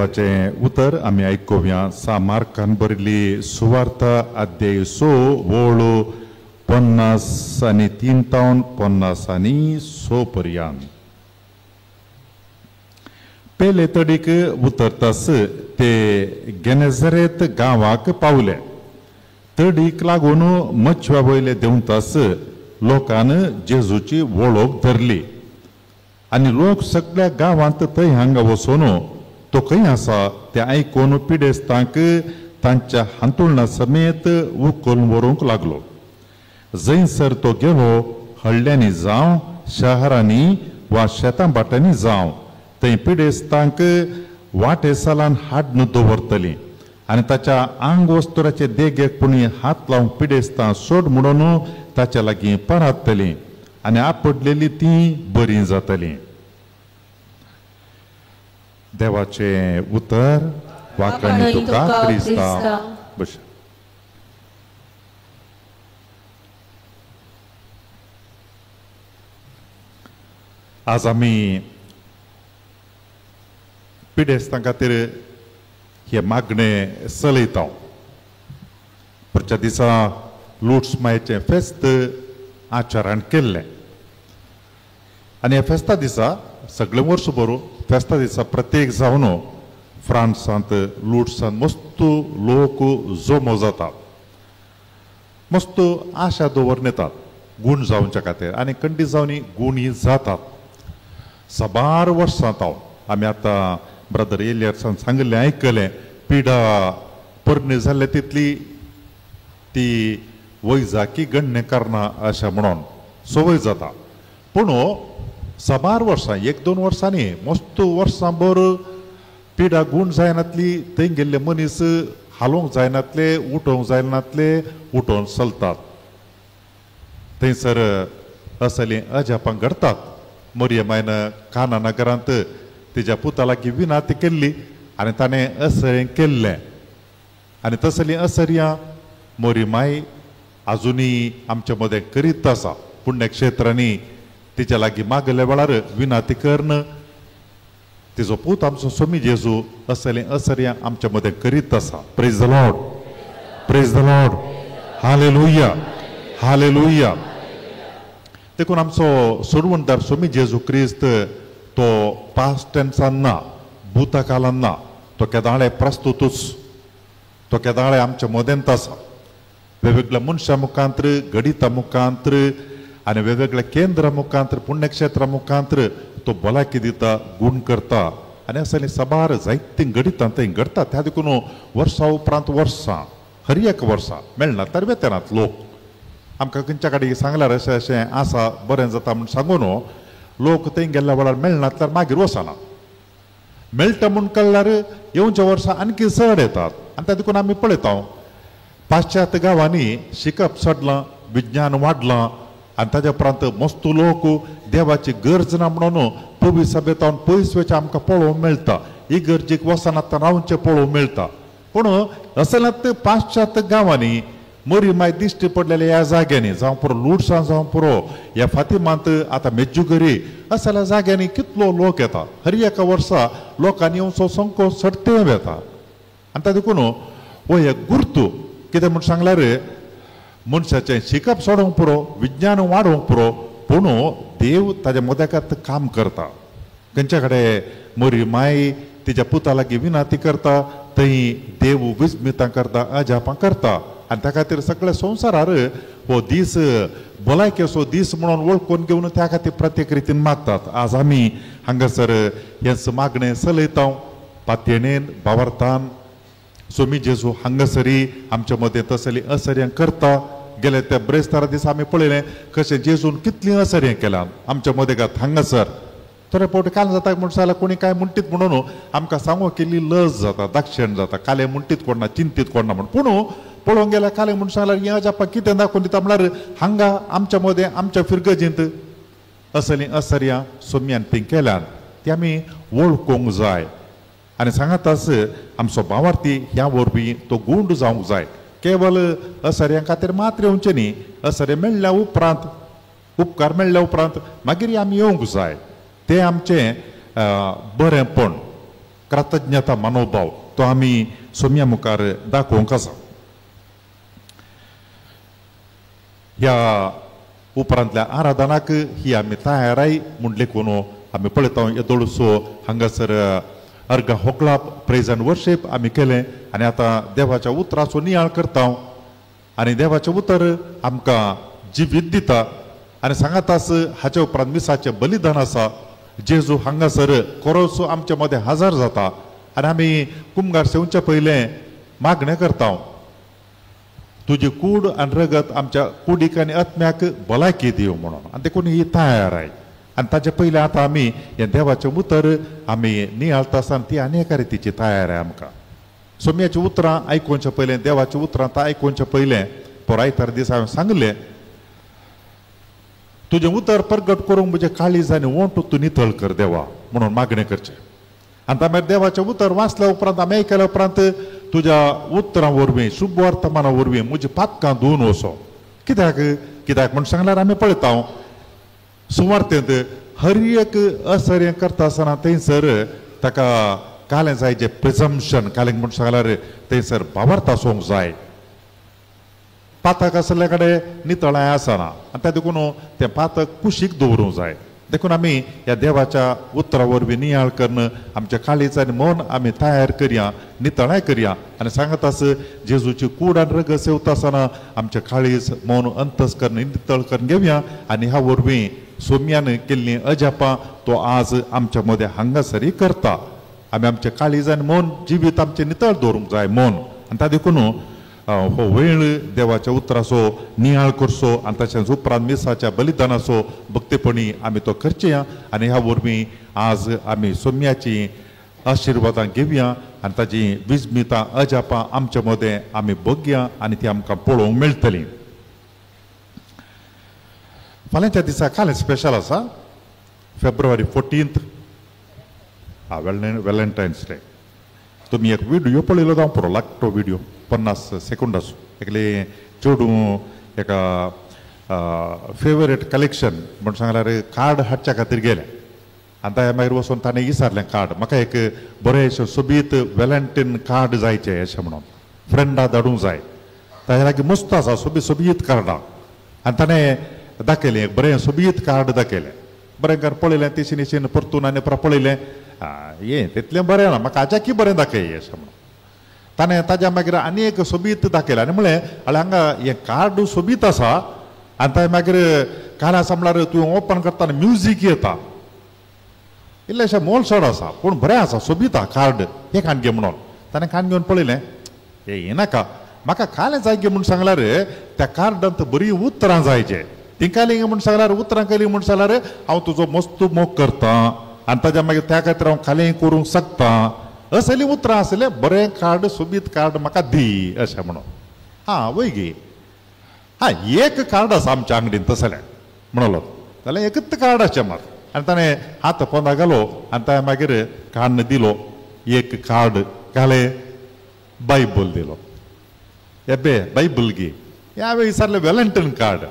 देवाचे उतर आम्ही ऐकूया सा मार्कान बरिल्ली सुवार्थ अध्याय 6 ओळ 50 तावन 50 पर्यंत. पयले तडीक उतरतास ते गेनेझरेत गांवाक पावले. तडीक लागून मच्छवा वयले देंवतास लोकान जेजूची वळख धरली आनी लोक सगळ्या गांवांत थंय हांगा वचून तो खंय आसा ते आयकून पिडेस्तांक तांच्या हांतुळणा समेत उखलून व्हरूंक लागलो. जंयसर तो गेलो हळड्यांनी जावं शहरांनी वा शेतां बाटांनी जावं थंय पिडेस्तांक वाटेसालान हाडून दवरतलीं आनी ताच्या आंग वस्तुराचे देगेकपणी हात लावन पिडेस्तां सोड म्हणून ताच्या लागीं परांतलीं आनी आपडलेलीं तीं बरीं जातलीं. देवाचे उतर वाकणी तुका क्रिस्ता. बस आज आमी पिडेस्तां खातीर हे मागणे चलयता. परच्या दिसा लुट्स मायेचें फेस्त आचारान केल्लें आनी ह्या फेस्ता दिसा सगळें वर्स भर फेस्ता दिसा प्रत्येक जावन फ्रांसांत लुट्सांत मस्त लोक जमो जातात, मस्त आशा दवरून येतात गूण जावच्या खातीर आनी खंडी जावन गुणी जातात. सबार वर्सां आमी आतां ब्रदर एलियर्सान सांगलें आयकलें पिडा परणी जाल्ले तितली ती वैजाकी गण्य करना अशें म्हणून सवय जाता. पूण सबार वर्सां 1-2 वर्सांनी मस्त वर्सां भर पिडा गूण जायनातली थंय गेल्ले मनीस हालोवंक जायनातले उठोवंक जायनातले उठोवन चलतात. थंयसर असलीं अजापां घडतात. मोरयमायन काना नगरांत तिच्या पुता लागीं विनाती केल्ली आनी ताणें असरें केल्लें आनी तसलीं असरियां मोरयमाय आजुनी आमच्या मदें करीत आसा. पुण्यक्षेत्रांनी तिच्या लागीं मागले वेळार विनाती कर्ण तिजो पूत आमचो स्वामी जेजू असलें असरियां आमच्या मदें करीत आसा. Praise the Lord, praise the Lord, hallelujah, hallelujah. देखून आमचो सोडवणदार स्वामी जेजू क्रिस्त तो पास्ट टेन्सान ना, भूतकालान ना, तो केदाळे प्रस्तुतूच, तो केदाळे आमच्या मदेंत आसा. वेगवेगळ्या मनशां मुखांतर गणिता मुखांतर आनी वेगवेगळ्या केंद्रा मुखांतर पुण्यक्षेत्रा मुखांतर तो भलायकी दिता, गूण करता आनी असलीं सबार जायतीं गणितां थंय घडटा. त्या देखून वर्सां उपरांत वर्सां हर एक वर्सा मेळना तरबेतेनात लोक आमकां खंयच्या कडेन सांगल्यार अशें अशें आसा बरें जाता म्हूण सांगून लोक थंय गेल्ल्या वेळार मेळनातल्यार मागीर वचना. मेळटा म्हूण कळल्यार येवच्या वर्सां आणखी चड येतात आनी त्या देखून आमी पळयता पाश्चात्य गांवांनी शिकप चडलां, विज्ञान वाडलां आनी ताज्या उपरांत मस्त लोक देवाची गरज ना म्हणून पवी सभेतावन पयस वयचें आमकां पळोवंक मेळटा. इगर्जेक वचना आतां रावचें पळोवंक मेळटा. पूण असलांत पाश्चात्य गांवांनी मोरयमाय दिश्टी पडलेल्या ह्या जाग्यांनी जावं पुरो लुट्सां जावं पुरो ह्या फातिमांत आतां मेज्जुगरी असल्या जाग्यांनी कितलो लोक येता. हर एका वर्सा लोकांनी येवचो संख्यो सडतेव येता आनी ताका देखून हो एक गुर्तू कितें म्हूण सांगल्यार मनशाचें शिकप सोडोवंक पुरो, विज्ञान वाडोवंक पुरो, पूण देव ताज्या मोदेकांत काम करता. खंयच्या कडेन मोरयमाय तिच्या पुता लागीं विनाती करता थंय देव विस्मितां करता, अजापां करता आनी त्या खातीर सगळ्या संवसारार हो दीस भलायकेचो दीस म्हणून वळखून घेवन त्या खातीर प्रत्येक रितीन मागतात. आज आमी हांगासर हेंच मागणें चलयता. पातयणेन भावार्थान स्वामी जेजू हांगासरी आमच्या मदें तसलीं असर्यां करता. गेले त्या ब्रेस्तारा दिसा आमी पळयलें कशें जेजून कितलीं असर्यां केल्यां आमच्या मदेगांत हांगासर. थोडे फावटी काल जाता म्हूण जाल्यार कोणी काय म्हणटीत म्हणून आमकां सांगूं केल्ली लज जाता, दाक्षिण जाता, काले म्हणटीत कोणा चिंतीत कोणा म्हूण. पूण पळोवंक गेल्यार काले म्हूण सांगल्यार हें अजापां कितें दाखोवन दिता म्हळ्यार हांगा आमच्या मदें आमच्या फिरगजींत असलीं असर्यां सोम्यान तीं केल्यान ती आमी वळखूंक जाय. आनी सांगातास आमचो भावार्थी ह्या वरवीं तो गूंड जावंक जाय. केवल असर्यां खातीर मात्र येवचें न्ही, असरे मेळ्ळ्या उपरांत उपकार मेळ्ळ्या उपरांत मागीर आमी येवंक जाय. तें आमचें बरेंपण. कृतज्ञता मनोभाव तो आमी सोम्या मुखार दाखोवंक आसा. ह्या उपरांतल्या आराधनाक ही आमी तयाराय म्हूण लेखून आमी पळयता. येदोळसो हांगासर अर्घ होकलाप प्रेज एंड वर्शीप आमी केलें आनी आतां देवाच्या उतराचो नियाळ करता. आनी देवाचें उतर आमकां जिवीत दिता आनी सांगातास हाचे उपरांत मिसाचें बलिदान आसा. जेजू हांगासर खरोच आमचे मदें हजर जाता आनी आमी कुमगार सेवचे पयलें मागणें करता. तुजी कूड आनी रगत आमच्या कुडीक आनी आत्म्याक भलायकी दिवं म्हणून. आनी देखून ही तयाराय आनी ताचे पयलें आतां आमी हें देवाचें उतर आमी नियाळटा आसतना ती आनी एका रितीची तयाराय आमकां. सोम्याचीं उतरां आयकुचे पयलें देवाचीं उतरां आयकुचे पयलें पोरायतार दीस हांवें सांगलें तुजें उतर प्रगट करूंक म्हजें काळीज आनी ओंठ तूं नितळ कर देवा म्हणून मागणें करचें. आनी तामेर देवाचें उतर वाचल्या उपरांत आमी आयकल्या उपरांत तुज्या उतरां वरवीं शुभ वर्तमाना वरवीं म्हजीं पातकां धुवन वचो. कित्याक म्हूण सांगल्यार आमी पळयता सुवार्थेंत हर एक असर्य करता आसतना थंयसर ताका कालें जाय जें प्रिजम्पशन कालें म्हूण सांगल्यार थंयसर भावार्थ आसूंक जाय. पातक आसले कडेन नितळाय आसना आनी त्या देखून तें पातक कुशीक दवरूंक जाय. देखून आमी ह्या देवाच्या उतरा वरवीं नियाळ करून आमच्या काळीज आनी मन आमी तयार करया नितळाय करया आनी सांगत आस जेजूची कूड आनी रगत सेवता आसतना आमचें काळीज मन अंतस्करण नितळ करून घेवया आनी ह्या वरवीं सोम्यान केल्लीं अजापां तो आज आमच्या मदें हांगासरी करता. आमी आमचें काळीज आनी मन जिवीत आमचें नितळ दवरूंक जाय मन आनी त्या देखून हो वेळ देवाच्या उतराचो नियाळ करचो आनी तशेंच उपरांत मिसाच्या बलिदानाचो भक्तीपणी आमी तो करचे आनी ह्या वरवीं आज आमी सोम्याची आशिर्वादां घेवया आनी ताजी विजमितां अजापां आमच्या मदें आमी बगया आनी ती आमकां पळोवंक मेळटलीं. फाल्यांच्या दिसा काल स्पेशल आसा फेब्रुवारी 14th वेलेंटायन्स डे. तुमी एक व्हिडिओ पळयलो जावं पुरो लागतो व्हिडिओ 50 सेकंदाचो एकले चेडूं एका फेवरेट कलेक्शन म्हण सांगल्यार कार्ड हाडच्या खातीर गेले आनी ताच्या मागीर वचून ताणें विचारलें कार्ड म्हाका एक बरेंशें सोबीत वेलेंटीन कार्ड जायचें अशें म्हणून फ्रेंडा धाडूंक जाय. ताच्या लागीं मस्त आसा सोबीत कार्डां आनी ताणें दाखयलें एक बरें सोबीत कार्ड दाखयलें. बरें कर पळयलें तेशी निशेन परतून आनी परत पळयलें हें तितलें बरें ना म्हाका आजाकी बरें दाखय अशें म्हणून. ताणें ताज्या मागीर आनी एक सोबीत दाखयलें आनी म्हळें आल्या हांगा हें कार्ड सोबीत आसा आनी ताच्या मागीर कार्ड आसा म्हळ्यार तुवें ओपन करता आनी म्युजीक येता इल्लेशें मोलसोड आसा पूण बरें आसा सोबीत आहा कार्ड हें खाण घे म्हणून. ताणें खाण घेवन पळयलें हें नाका म्हाका कालें जाय गे म्हूण सांगल्यार त्या कार्डांत बरीं उतरां जायचें तिंकाली म्हूण सांगल्यार उतरां केलीं म्हूण सांगल्यार हांव तुजो मस्त मोग करतां आनी ताज्या मागीर त्या खातीर हांव खालें करूंक शकता असलीं उतरां आसलें बरें कार्ड सोबीत कार्ड म्हाका दी अशें म्हणून. हां वय गे एक कार्ड आसा आमच्या अंगडीन तसलें म्हणलो जाल्यार एकच कार्ड अशें मात आनी ताणें हात पोंदा घालो आनी ताणें मागीर कार्ड दिलो एक कार्ड घालें बायबल दिलो. एबे बायबल गे ह्या वेळी विचारलें वेलेंटीन कार्ड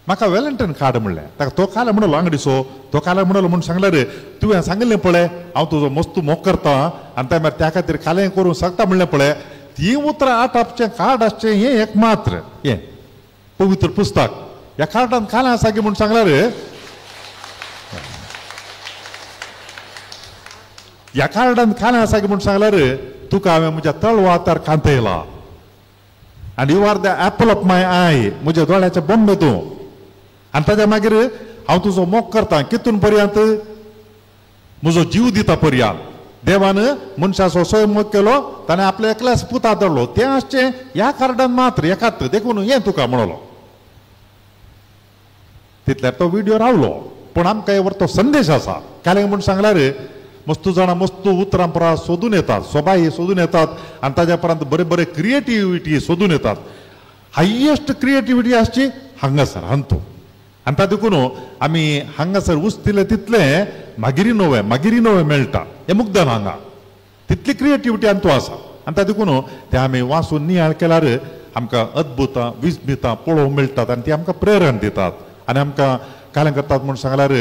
म्हाका वेलेंटीन कार्ड म्हणलें ताका तो काल म्हणलो अंगडीचो तो काल म्हणलो म्हूण सांगल्यार तुवें सांगिल्लें पळय हांव तुजो मस्त मोग करतां आनी त्या मागीर त्या खातीर कालें करूंक शकता म्हणलें पळय ती उतरां आटापचें कार्ड आसचें हें एक मात्र हें पवित्र पुस्तक ह्या कार्डान कालें आसा गे म्हूण सांगल्यार ह्या कार्डान कालें आसा गे म्हूण सांगल्यार तुका हांवें म्हज्या तळवातार कांतयला आनी you are the apple of my eye म्हज्या दोळ्याचे बोंबे तूं आनी ताज्या मागीर हांव तुजो मोग करतां कितून पर्यंत म्हजो जीव दिता पर्यंत. देवान मनशाचो सोय मोग केलो ताणें आपल्या एकल्याच पुता धरलो तें आसचें ह्या कार्डान मात्र एकात देखून हें तुका म्हणलो. तितल्यार तो व्हिडिओ रावलो पूण आमकां हे वर तो संदेश आसा कालें म्हूण सांगल्यार मस्त जाणां मस्त उतरां परस सोदून येतात सोबाय सोदून येतात आनी ताज्या परंत बरें बरें क्रिएटिविटी सोदून येतात. हायेस्ट क्रिएटिविटी आसची हांगासर हांतू आनी त्या देखून आमी हांगासर उस्तिले तितलें मागिरी नवें मेळटा हें मुग्धन हांगा तितली क्रिएटिविटी हांतू आसा आनी त्या देखून तें आमी वाचून नियाळ केल्यार आमकां अद्भुतां विस्मितां पळोवंक मेळटात आनी ती आमकां प्रेरण दितात आनी आमकां कालें करतात म्हूण सांगल्यार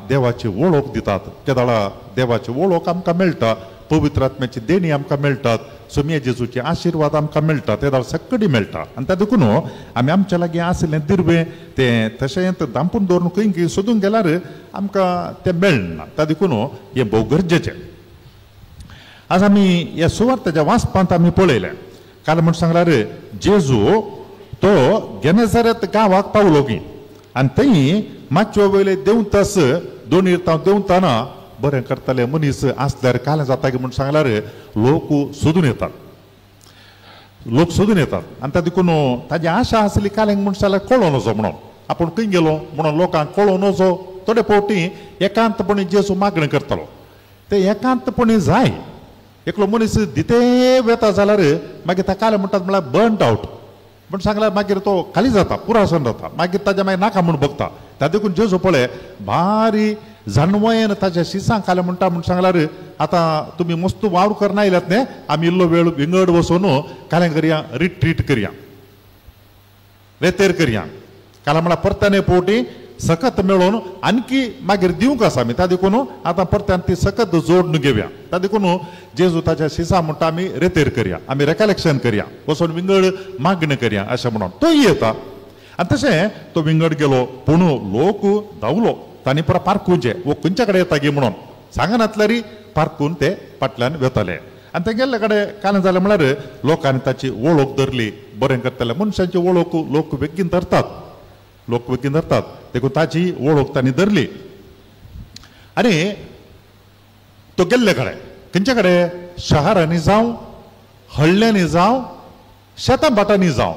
देवाची वळख दितात त्या दाळा देवाची वळख आमकां मेळटा पवित्र आत्म्याची देणी आमकां मेळटात सोम्या जेजूचे आशिर्वाद आमकां मेळटा ते दाळ सक्कडी मेळटा आनी त्या देखून आमी आमच्या लागीं आशिल्लें दिर्वें तें तशें दांपून दवरून खंय सोदूंक गेल्यार आमकां तें मेळना त्या देखून हें भोव गरजेचें आज आमी ह्या सुवार्थेच्या वाचपांत आमी पळयलें काल म्हण सांगल्यार जेजू तो गेनेझारेत गांवाक पावलो की आनी थंय मातशे वयले देंवतास दोन देंवताना बरें करतले मनीस आसल्यार काल जाता की म्हण सांगल्यार लोक सोदून येतात आनी त्या देखून ताजी आशा आसली काल्यांक म्हण सांगल्यार कळो नजो म्हणून आपूण खंय गेलो म्हणून लोकांक कळो नजो थोडे फावटी एकांतपणी जेजू मागणी करतलो ते एकांतपणी जाय एकलो मनीस दिते वेता जाल्यार मागीर ताका काल म्हणटात म्हळ्यार बर्न्ड आउट म्हण सांगल्यार मागीर तो खाली जाता पुरासन जाता मागीर ताच्या मागीर नाका म्हूण बघता त्या देखून जेजू पळय भारी जाणवयेन ताच्या शिसांक काल म्हणटा म्हण सांगल्यार आतां तुमी मस्त वावर करना आयल्यात न्ही आमी इल्लो वेळ विंगड वचून कालें करया रिट्रीट करया रेतेर करया काल म्हळ्यार परत्याने पोवटी सकत मेळोवन आणखी मागीर दिवंक आसा आमी त्या देखून आतां परत्यान ती सकत जोडून घेवया त्या देखून जेजू ताच्या शिसा म्हणटा आमी रेतेर करया आमी रेकलेक्शन करया वचून विंगड मागणी करया अशें म्हणून तोय येता आनी तशें तो विंगड गेलो पूण लोक धांवलो तांणी परत पारखुंचे वो खंयच्या कडेन येता गे म्हणून सांगनातल्यार पारखून ते फाटल्यान वेताले आनी ते गेल्ले कडेन कांय जालें म्हळ्यार लोकांनी ताची वळख धरली बरें करतले मनशांची वळख लोक बेगीन धरतात देखून ताची वळख तांणी धरली आनी तो गेल्ले कडेन खंयच्या कडेन शहरांनी जावं हळल्यांनी जावं शेतां भाटांनी जावं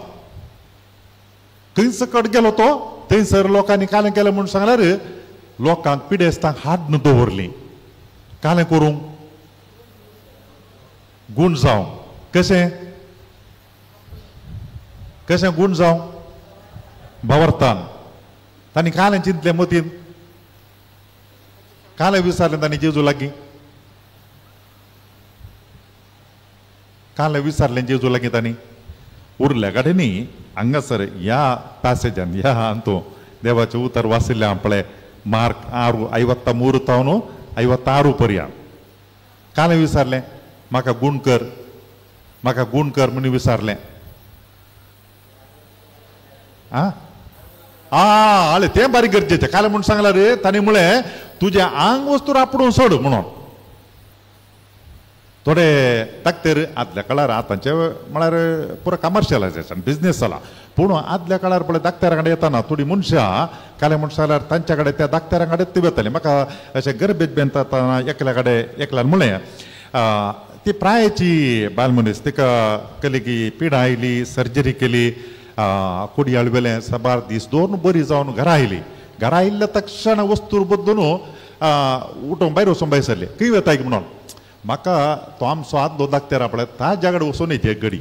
खंय सकट गेलो तो थंयसर लोकांनी कालें केलें म्हूण सांगल्यार लोकांक पिडेस्तांक हाड दवरलीं कालें करूंक गूण जावं कशें गूण जावं भावार्थान तांणी कालें चिंतलें मतीन कालें विचारलें तांणी जेजू लागीं तांणी उरल्या कडेनी हांगासर ह्या पॅसेजान ह्या हातूंत देवाचें उतर वाचिल्लें हांव पळय मार्क 53 तावन 56 पर्यंत कालें विचारलें म्हाका गूण कर म्हणून विचारलें आले तें बारीक गरजेचें कालें म्हूण सांगल्यार तांणी म्हळें तुजें आंग वस्तूर आपणून सोड म्हणून थोडे ताकतेर आदल्या काळार आतांचे म्हळ्यार पुरो कमर्शियलायजेशन बिजनेस जाला पूण आदल्या काळार पळय दाक्तेरा कडेन येताना थोडीं मनशां कालें म्हूण सांगल्यार तांच्या कडेन त्या दाक्तेरा कडेन ते वतालीं म्हाका अशें गरबेज बेंताना एकल्यान म्हळें ती प्रायाची बायल मनीस तिका केली की पिडा आयली सर्जरी केली कुडी आळवेलें साबार दीस दोन बरी जावन घरा आयिल्ल्या तक्षण वस्तूर बद्दून उठोवन भायर वचून भायर सरले खंय वता म्हणून म्हाका तो आमचो आदलो दाक्तेरा पळय ताज्या कडेन वचून येते एक घडी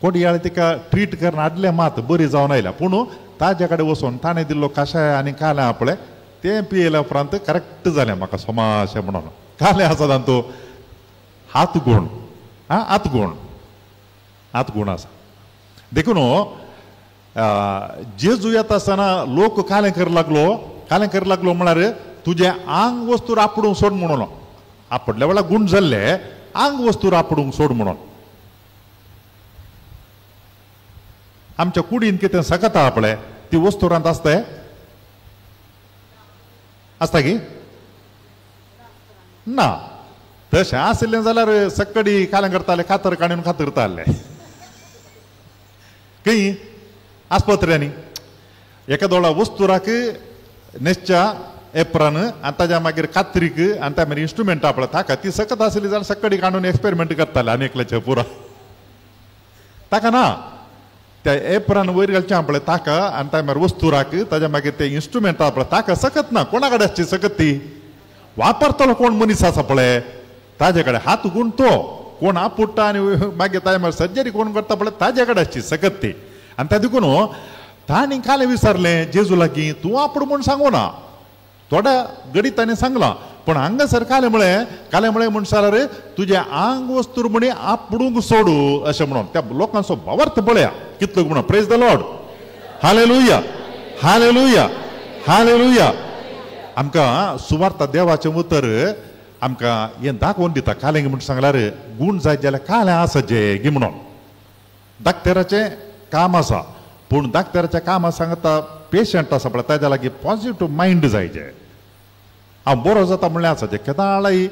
कोडयाळ तिका ट्रीट करून हाडलें मात बरी जावन आयल्या पूण ताज्या कडेन वचून ताणें दिल्लो कशाय आनी कालें पळय तें पियेल्या उपरांत करेक्ट जालें म्हाका सोमाशें म्हणून कालें आसा तांतू हातगूण आसा देखून जेजू येता आसतना लोक कालें कर लागलो म्हळ्यार तुजें आंग वस्तूर आपणूक सोड म्हणून आपडल्या वेळार गूण जाल्ले आंग वस्तूर आपणूक सोड म्हणून आमच्या कुडीन कितें सकत आहा पळय ती वस्तुरांत आसता की ना तशें आशिल्लें जाल्यार सक्कडी कालें करताले कातर काडून खातरताले खंय आस्पत्र्यांनी एका दोळा वस्तुराक न्हेसच्या एप्रान आनी ताज्या मागीर कात्रीक आनी त्या मागीर इन्स्ट्रुमेंटा पळय ताका ती सकत आसली जाल्यार सक्कडी काडून एक्सपेरिमेंट करताले आनी एकल्याचे पुरा ताका ना त्या एप्रान वयर घालचें पळय ताका आनी त्या मागीर वस्तुराक ताज्या मागीर ते इन्स्ट्रुमेंटा पळय ताका सकत ना कोणा कडेन आसची सकत ती वापरतलो कोण मनीस आसा पळय ताजे कडेन हात गुण तो कोण आपडटा आनी मागीर ताज्या मागीर सर्जरी कोण करता पळय ताजे कडेन आसची सकत ती आनी त्या देखून तांणी कालें विचारलें जेजू लागीं तूं आपड म्हूण सांगू ना थोड्या घडी ताणें सांगलां पण हांगासर कालें म्हळें म्हूण सांगल्यार तुजें आंग वस्तूर म्हणी आपणूक सोडू अशें म्हणून त्या लोकांचो भावार्थ पळया कितलो म्हणून praise the Lord hallelujah hallelujah hallelujah आमकां सुवार्ता देवाचें उतर आमकां हें दाखोवन दिता कालें म्हणून सांगल्यार गूण जायत जाल्यार कालें आसा गी म्हणून दाक्तेराचें काम आसा पूण दाक्तेराचें काम सांगता पेशंट आसा पळय ताज्या लागीं पॉझिटिव्ह मायंड जायचें हांव बरो जाता म्हणलें आसाचें केदांळाय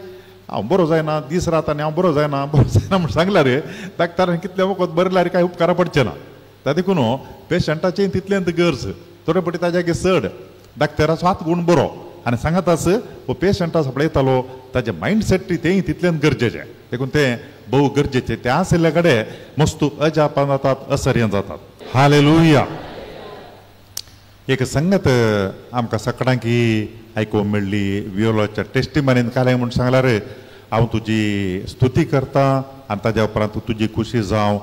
हांव बरो जायना दीस रात आनी हांव बरो जायना म्हूण सांगल्यार दाक्तरान कितले वखद बरयल्यार कांय उपकार पडचें ना त्या देखून पेशंटाचें तितलेंच गरज थोडे पटी ताज्या चड दाक्तराचो हात गुण बरो आनी सांगत आस हो पेशंट आसा पळय येतालो ताजें मायंडसेट तेंय तितलेंच गरजेचें देखून तें भोव गरजेचें तें आशिल्ले कडेन मस्तू अजापान जातात असर्य जातात हालेलुया एक संगत आमकां सकाळी आयकूंक मेळ्ळी वियोलाच्या टेस्टिमनीन कालें म्हूण सांगल्यार हांव तुजी स्तुती करतां आनी ताज्या उपरांत तुजी खुशी जावं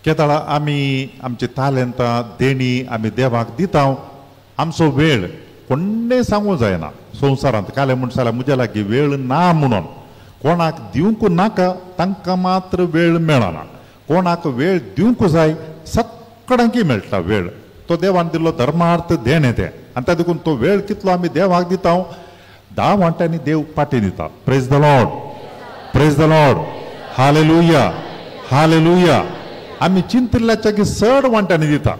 केदाळ आमी आमची तालंतां देणी आमी देवाक दिता आमचो वेळ कोणें सांगूं जायना संवसारांत कालें म्हूण सांगल्यार म्हज्या लागीं वेळ ना म्हणून कोणाक दिवंक नाका तांकां मात्र वेळ मेळना कोणाक वेळ दिवंक जाय सगळ्यांकी मेळटा वेळ तो देवान दिल्लो धर्मार्थ देणें तें आनी त्या देखून तो वेळ कितलो आमी देवाक दिता 10 वांट्यांनी देव पाटी दिता praise the Lord hallelujah hallelujah आमी चिंतिल्ल्याच्या की 100 वांट्यांनी दिता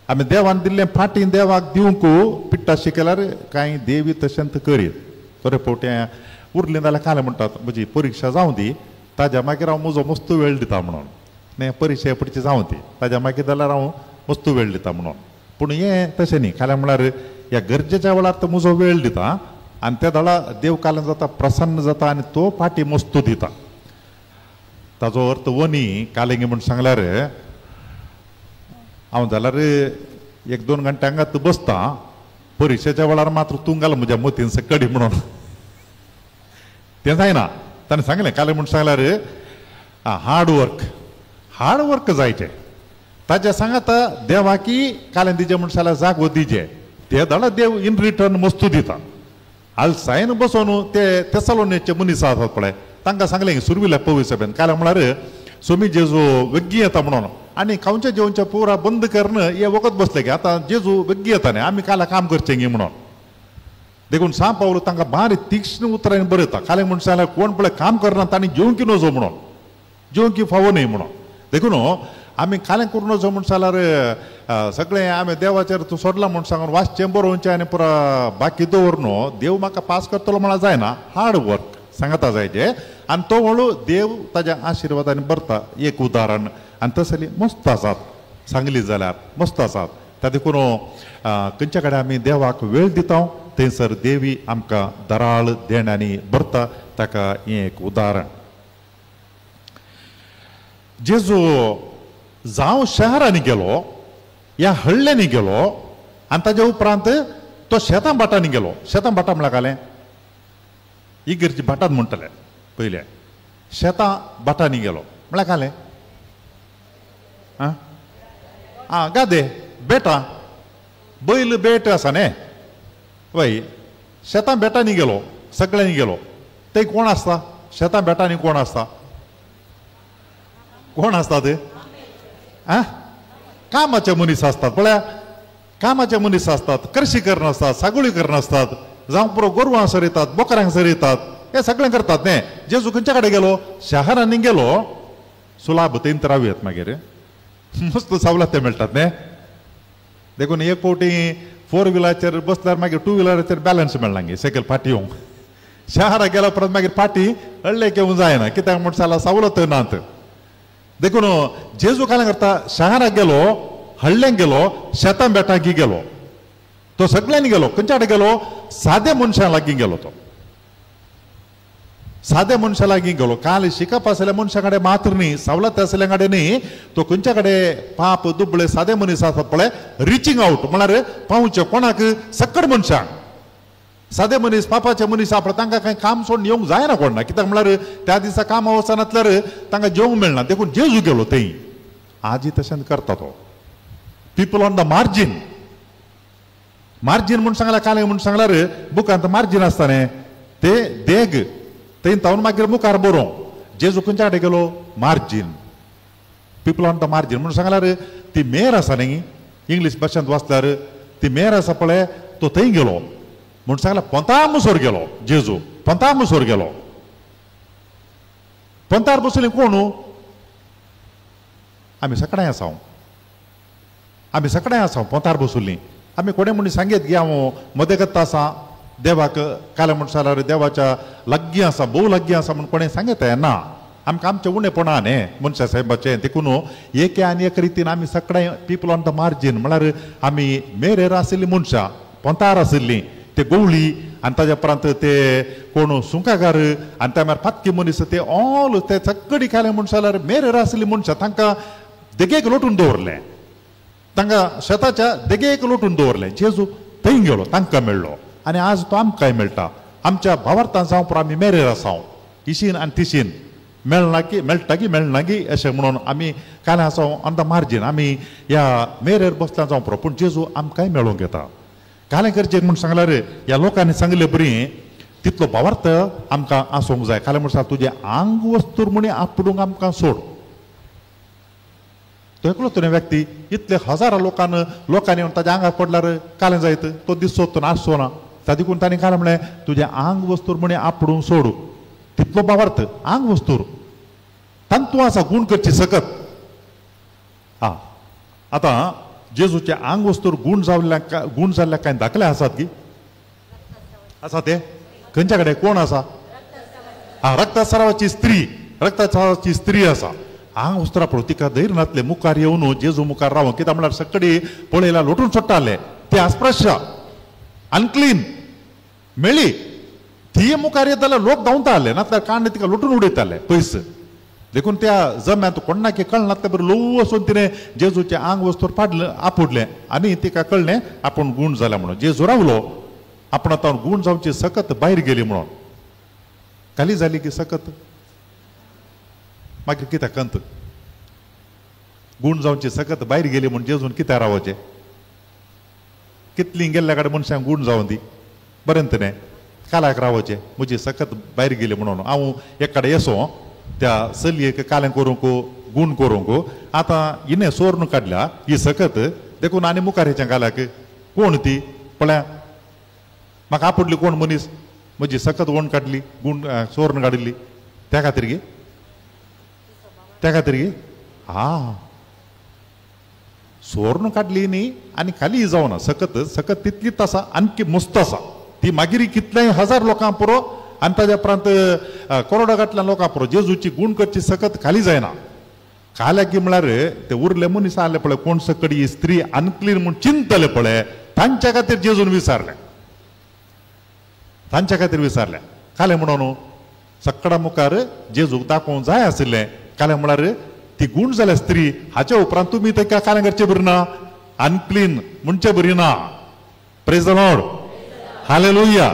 आमी देवान दिल्लें फाटीं देवाक दिवंक पिट्टाशी केल्यार कांय देवी तशेंत करीत थोडे फावटी उरलीं जाल्यार कालें म्हणटात म्हजी परीक्षा जावं दी ताज्या मागीर हांव म्हजो मस्त वेळ दिता म्हणून न्ही परीक्षा पडची जावं ती ताज्या मागीर जाल्यार हांव मस्त वेळ दिता म्हणून पूण हें तशें न्ही कालें म्हळ्यार ह्या गरजेच्या वेळार तो म्हजो वेळ दिता आनी त्या दाळा देव कालें जाता प्रसन्न जाता आनी तो फाटी मस्तो दिता ताजो अर्थ हो न्ही कालेंगी म्हूण सांगल्यार हांव जाल्यार 1-2 घंट्यांगात बसता परीक्षेच्या वेळार मात्र तूं घाल म्हज्या मतीन सकडी म्हणून तें जायना ताणें सांगलें कालें म्हूण सांगल्यार हार्ड वर्क जायचें ताच्या सांगात देवाकी कालें दिजें म्हूण सांगल्यार जागो दिजे ते दाडा देव इन रिटर्न मस्तू दिता आलसायन बसोन ते तेसालोनिचे मनीस आसात पळय तांकां सांगलें सुरविल्या पवी सभेन कालें म्हळ्यार सोमी जेजू वेग्गी येता म्हणून आनी खावचें जेवचें पुरा बंद करून हे वखद बसले की आतां जेजू वेग्गी येता न्ही आमी काल्यां काम करचें गी म्हणून देखून सांग पावलो तांकां बारीक तीक्ष्ण उतरांनी बरयता कालें म्हूण सांगल्यार कोण पळय काम करना तांणी जेवंकी नजो म्हणून जेवंकी फावो न्ही म्हणून देखून आमी कालें करून नजो म्हूण सांगल्यार सगळें आमी देवाचेर तूं सोडलां म्हूण सांगून वाचचें बरोवचें आनी पुरा बाकी दवर न्हू देव म्हाका पास करतलो म्हळ्यार जायना हार्ड वर्क सांगता जायचें आनी तो हळू देव ताज्या आशिर्वादांनी भरता एक उदाहरण आनी तसली मस्त आसात सांगली जाल्यार मस्त आसात त्या देखून खंयच्या कडेन आमी देवाक वेळ दिता थंयसर देवी आमकां दराळ देण्यांनी भरता ताका हें एक उदाहरण जेजू जावं शहरांनी गेलो या हळ्ळ्यांनी गेलो आनी ताज्या उपरांत तो शेतां भाटांनी गेलो शेतां भाटां म्हळ्यार कालें इगर्जी भाटांत म्हणटले पयले शेतां भाटांनी गेलो म्हळ्यार कालें गादे बेटां बैल बेट आसा न्ही वय शेतां बेटांनी गेलो सगळ्यांनी गेलो थंय कोण आसता शेतां बेटांनी कोण आसता ते कामाचे मनीस आसतात पळय कामाचे मनीस आसतात कृषी कर्ण आसतात सागोळी कर्ण आसतात जावं पुरो गोरवां सरयतात बोकरांक सरयतात हे सगळें करतात न्ही जेजू खंयच्या कडेन गेलो शहरांनी गेलो सुलाभ थंय रावयात मागीर मस्त सवलती मेळटात न्ही देखून एक फावटी 4 व्हिलराचेर बसल्यार मागीर 2 व्हिलराचेर बॅलन्स मेळना सायकल फाटी येवंक शहराक गेल्या उपरांत मागीर फाटी हळ्ळे घेवंक जायना कित्याक म्हूण सांगल्यार सवलत नात देखून जेजू कालें करता शहराक गेलो हळ्ळ्यांक गेलो शेतां बेटांकी गेलो तो सगळ्यांनी गेलो खंयच्या कडेन गेलो सादे मनशां लागीं गेलो तो सादे मनशां लागीं गेलो काल शिकप आसल्या मनशां कडेन मात्र न्ही सवलत आसल्या कडेन न्ही तो खंयच्या कडेन पाप दुबळे सादे मनीस आसात पळय रिचींग आउट म्हळ्यार पावचे कोणाक सक्कड मनशांक सादे मनीस पापाचे मनीस आसा पळय तांकां कांय काम सोडून येवंक जायना कोणा कित्याक म्हळ्यार त्या दिसा काम वचनातल्यार तांकां जेवंक मेळना देखून जेजू गेलो थंय आजी तशें करता तो पीपल ऑन द मार्जीन म्हूण सांगल्यार कालें म्हूण सांगल्यार बुकांत मार्जीन आसता न्ही ते देग थंय तावन मागीर मुखार बरोवंक जेजू खंयच्या कडेन गेलो margin people on the margin म्हूण सांगल्यार ती मेर आसा न्ही इंग्लीश भाशेंत वाचल्यार ती मेर आसा पळय तो थंय गेलो म्हूण सांगला पोंतां मुसोर गेलो जेजू पोंतां मुसोर गेलो पोंतार बसले कोण आमी सगळ्यां आसाव आमी सगळ्यां आसाव पोंतार बसुल्लीं आमी कोणे म्हण सांगीत की हांव मदेगत्ता आसा देवाक काले म्हण सांगल्यार देवाच्या लागीं आसा भोव लागीं आसा म्हण कोणें सांगीत ना आमकां आमचें उणेपणान न्ही मनशा साहेबाचें देखून एके आनी एक रितीन आमी सगळे पीपल ऑन द मार्जीन म्हळ्यार आमी मेरेर आशिल्लीं मनशां पोंतार आशिल्लीं ते गवळी आनी ताजे उपरांत ते कोण सुंकागार आनी त्या भायर फातकी मनीस ते ऑल ते सगळीं काले म्हण सांगल्यार मेरेर आशिल्लीं मनशां तांकां देगेक लोटून दवरलें तांकां शेताच्या देगेक लोटून दवरलें जेजू थंय गेलो तांकां मेळ्ळो आनी आज तो आमकांय मेळटा आमच्या भावार्थां जावं पुरो आमी मेरेर आसाव इशीन आनी तिशीन मेळना की मेळटा की मेळना की अशें म्हणून आमी काले आसाव ऑन द मार्जीन आमी ह्या मेरेर बसल्या जावं पुरो पूण जेजू आमकांय मेळोंक येता कालें करचें म्हूण सांगल्यार ह्या लोकांनी सांगलें बरी तितलो भावार्थ आमकां आसूंक जाय कालें म्हूण सांग तुजें आंग वस्तूर म्हणी आपणूक आमकां सोड तो एकलो तो व्यक्ती इतले हजारां लोकांनी येवन ताच्या आंगार पडल्यार कालें जायत तो दीस सोदतो नासचो ना ताका देखून तांणी कालें म्हणलें तुजें आंग वस्तूर म्हणी आपणूक सोड तितलो भावार्थ आंग वस्तूर तांतू आसा गूण करची सकत आतां जेजूचे आंग वस्तूर गूण जाल्ल्या कांय दाखले आसात की आसा ते खंयच्या कडेन कोण आसा रक्तस्रावाची स्त्री आसा आंग वस्त्रां पळोवन तिका धैर्य नासलें मुखार येवन जेजू मुखार रावूं कित्याक म्हळ्यार सगळीं पळयल्यार लोटून सोडटाले ते अस्पृश्य अनक्लीन मेळ्ळी ती मुखार येत जाल्यार लोक धांवताले नाजाल्यार कांडे तिका लोटून उडयताले पयस देखून त्या जम्यांत कोणाक कळनासले बरें ल्हव वचून तिणें जेजूचें आंग वस्तूर आपडलें आनी तिका कळ्ळें आपूण गूण जाल्या म्हणून जेजू रावलो आपूण आतां गूण जावची सकत भायर गेली म्हणून खाली जाली की सकत मागीर कित्याक कंत गूण जावची सकत भायर गेली म्हूण जेजून कित्याक रावचें कितलीं गेल्ल्या कडेन मनशांक गूण जावन दी बरें न्ही काल्याक रावचें म्हजी सकत भायर गेली म्हणून हांव एक कडेन येसो त्या चलयेक कालें करूंक गूण करूंक आतां हिणें सोर्ण काडल्या ही सकत देखून आनी मुखार हेच्या काल्याक कोण ती पळया म्हाका आपडली कोण मनीस म्हजी सकत वण काडली गूण सोर्ण काडिल्ली त्या खातीर गे सोर्ण काडली न्ही आनी खाली जावना सकत तितलीच आसा आनकी मस्त आसा ती मागीर कितलेय हजार लोकां पुरो आनी ताज्या उपरांत करोडा गांठल्या लोकां पुरो जेजूची गूण करची सकत खाली जायना काल्याक गी म्हळ्यार ते उरले मनीस आसले पळय कोण सकडी ही स्त्री अनक्लीन म्हूण चिंतले पळय तांच्या खातीर जेजून विचारले कालें म्हणून सक्कडा मुखार जेजूक दाखोवंक जाय आशिल्लें कालें म्हळ्यार ती गूण जाल्या स्त्री हाच्या उपरांत तुमी ताका कालें करचें बरी ना अनक्लीन म्हणचें बरी ना praise the Lord hallelujah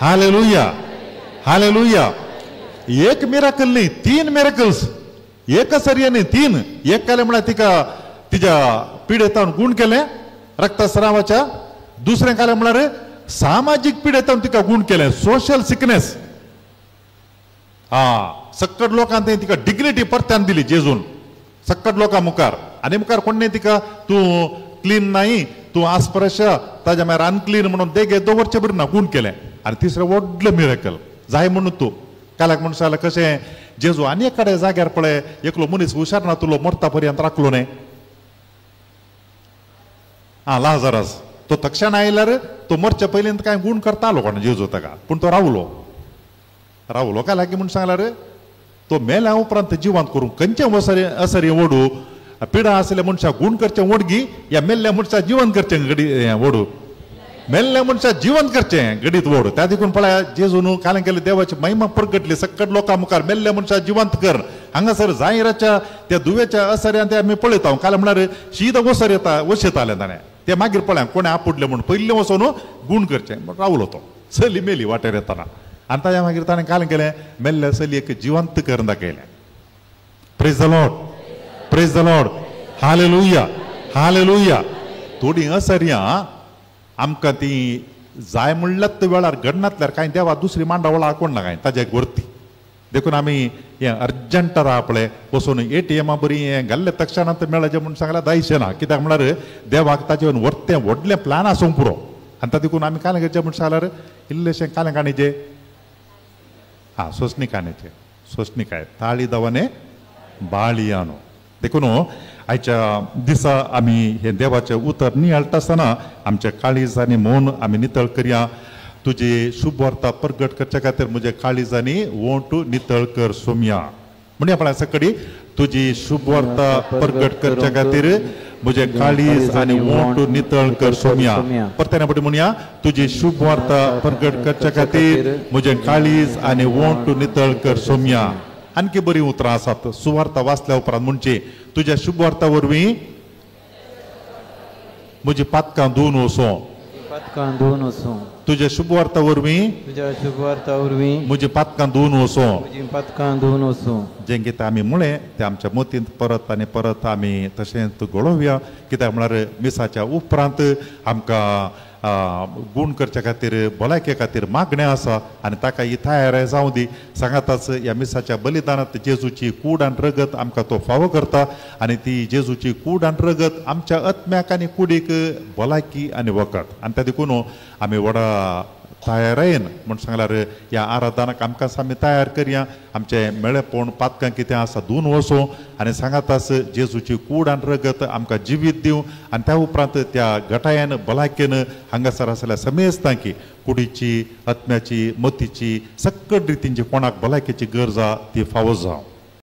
hallelujah hallelujah एक मिराकल न्ही 3 मिराकल्स एक सर्य न्ही 3 एक केलें म्हळ्यार तिका तिच्या पिडेतान गूण केलें रक्तस्रावाच्या दुसरें केलें म्हळ्यार सामाजीक पिडेतान तिका गूण केलें सोशल सिकनेस सक्कड लोकांक तिका डिग्निटी परत्यान दिली जेजून सक्कड लोकां मुखार आनी मुखार कोणें तिका तूं क्लीन नाही तूं अस्पृश्य ताज्या भायर अनक्लीन म्हणून देगे दवरचें बरें ना गूण केलें आनी तिसरें व्हडलें मिरेकल जाय म्हणून तूं काल्याक म्हणून सांगलें कशें जेजू आनी एक कडेन जाग्यार पळय एकलो मनीस हुशार ना तुलो मरता पर्यंत राखलो न्ही लाजारस तो तक्षण आयल्यार तो मरचे पयलीं कांय गूण करतालो कोण जेजू ताका पूण तो रावलो काय लागी म्हूण सांगल्यार तो मेल्या उपरांत जिवंत करूं खंयचें असरी ओडू पिडा आसल्या मनशाक गूण करचें ओडगी या मेल्ल्या मनशाक जिवंत करचें घडी ओडू मेल्ल्या मनशाक जिवंत करचें घडीत ओड त्या देखून पळय जेजून कालें केलें देवाची महिमा प्रगटली सक्कड लोकां मुखार मेल्ल्या मनशाक जिवंत कर हांगासर जायराच्या त्या दुवेच्या असऱ्यान ते आमी पळयता काल म्हळ्यार शीद ओसर वशयतालें ताणें ते मागीर पळय कोणें आपडलें म्हणून पयलीं वचून गूण करचें रावलो तो चली मेली वाटेर येताना आनी ताच्या मागीर ताणें कालें केलें मेल्ल्या चलयेक जिवंत करून दाखयलें praise the Lord hallelujah hallelujah थोडीं असर्यां आमकां ती जाय म्हणल्यात वेळार घडनातल्यार कांय देवा दुसरी मांडावळां आकोणना कांय ताज्या व्हरती देखून आमी हें अर्जंट राहा पळय बसून ATM बरी हें घाल्लें तक्षणांत मेळचें म्हूण सांगल्यार जायचें ना कित्याक म्हळ्यार देवाक ताचेर व्हरतें व्हडलें प्लॅन आसूंक पुरो आनी तातूंत आमी काले करचे म्हणून सांगल्यार इल्लेशें काले काणयेचे हां सोंसणी काणयेचे सोंसणी काय ताळी दवाने बाळियानो देखून आयच्या दिसा आमी हे देवाचें उतर नियाळटा आसतना आमचे काळीज आनी मौन आमी नितळ करया तुजी शुभ वार्ता प्रगट करचे खातीर म्हजे काळीज आनी वोंट नितळ कर सोम्या म्हणजे आपण सकडी तुजी शुभ वार्ता प्रगट करचे खातीर म्हजे काळीज आनी वोंट नितळ कर सोम्या परतेने पटी म्हणया तुजी शुभ वार्ता प्रगट करचे खातीर म्हजे काळीज आनी वोंट नितळ कर सोम्या आणखी बरी उतरां आसात सुवार्ता वाचल्या उपरांत म्हणचे तुज्या शुभ वार्ता वरवीं म्हजी पातकां धुवन वचो तुज्या शुभ वार्ता वरवीं म्हजी पातकां धुवन वचो जें कितें आमी म्हळें तें आमच्या मतींत परत आनी परत आमी तशेंच घडोवया कित्याक म्हळ्यार मिसाच्या उपरांत आमकां गुण करचे खातीर भलायके खातीर मागणें आसा आनी ताका ही तयारी जावं दी सांगाताच ह्या मिसाच्या बलिदानांत जेजूची कूड आनी रगत आमकां तो फावो करता आनी ती जेजूची कूड आनी रगत आमच्या आत्म्याक आनी कुडीक भलायकी आनी वखद आनी त्या देखून आमी व्हडा तयारेन म्हण सांगल्यार ह्या आराधनाक आमकां आमी तयार करया आमचें मेळेपण पातकां कितें आसा धुवन वचो आनी सांगातास जेजूची कूड आनी रगत आमकां जिवीत दिवं आनी त्या उपरांत त्या गटायन भलायकेन हांगासर आसल्या समेस्तांकी कुडीची आत्म्याची मतीची सकट रितीन जी कोणाक भलायकेची गरज आहा ती फावो जावं